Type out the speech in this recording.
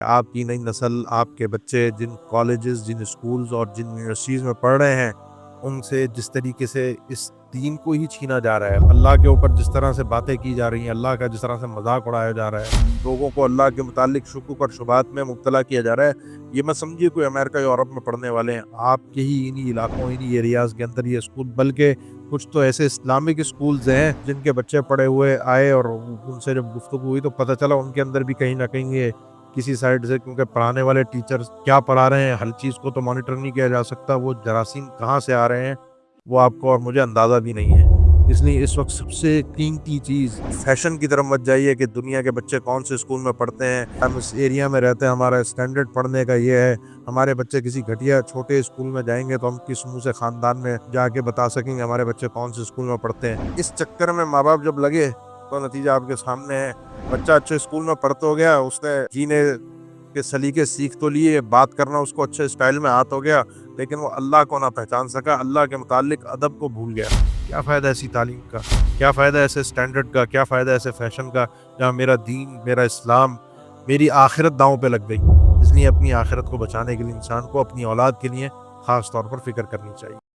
آپ کی نئی نسل، آپ کے بچے جن کالجز، جن اسکولز اور جن یونیورسٹیز میں پڑھ رہے ہیں، ان سے جس طریقے سے اس دین کو ہی چھینا جا رہا ہے، اللہ کے اوپر جس طرح سے باتیں کی جا رہی ہیں، اللہ کا جس طرح سے مذاق اڑایا جا رہا ہے، لوگوں کو اللہ کے متعلق شکوک اور شبہات میں مبتلا کیا جا رہا ہے، یہ مت سمجھیے کوئی امریکہ یورپ میں پڑھنے والے ہیں، آپ کے ہی انہی علاقوں، انہی ایریاز کے اندر یہ اسکول، بلکہ کچھ تو ایسے اسلامک اسکولز ہیں جن کے بچے پڑھے ہوئے آئے اور ان سے جب گفتگو ہوئی تو پتہ چلا ان کے اندر بھی کہیں نہ کہیں یہ کسی سائڈ سے، کیونکہ پڑھانے والے ٹیچرز کیا پڑھا رہے ہیں ہر چیز کو تو مانیٹر نہیں کیا جا سکتا، وہ جراثیم کہاں سے آ رہے ہیں وہ آپ کو اور مجھے اندازہ بھی نہیں ہے۔ اس لیے اس وقت سب سے قیمتی چیز فیشن کی طرف مت جائیے کہ دنیا کے بچے کون سے اسکول میں پڑھتے ہیں، ہم اس ایریا میں رہتے ہیں، ہمارا اسٹینڈرڈ پڑھنے کا یہ ہے، ہمارے بچے کسی گھٹیا چھوٹے اسکول میں جائیں گے تو ہم کس منہ سے خاندان میں جا کے بتا سکیں گے ہمارے بچے کون سے اسکول میں پڑھتے ہیں۔ اس چکر میں ماں باپ جب لگے تو نتیجہ آپ کے سامنے ہے، بچہ اچھے اسکول میں پڑھتے ہو گیا، اس نے جینے کے سلیقے سیکھ تو لیے، بات کرنا اس کو اچھے اسٹائل میں ہاتھ ہو گیا، لیکن وہ اللہ کو نہ پہچان سکا، اللہ کے متعلق ادب کو بھول گیا۔ کیا فائدہ ایسی تعلیم کا، کیا فائدہ ایسے اسٹینڈرڈ کا، کیا فائدہ ایسے فیشن کا جہاں میرا دین، میرا اسلام، میری آخرت داؤں پہ لگ گئی۔ اس لیے اپنی آخرت کو بچانے کے لیے انسان کو اپنی اولاد کے لیے خاص طور پر فکر کرنی چاہیے۔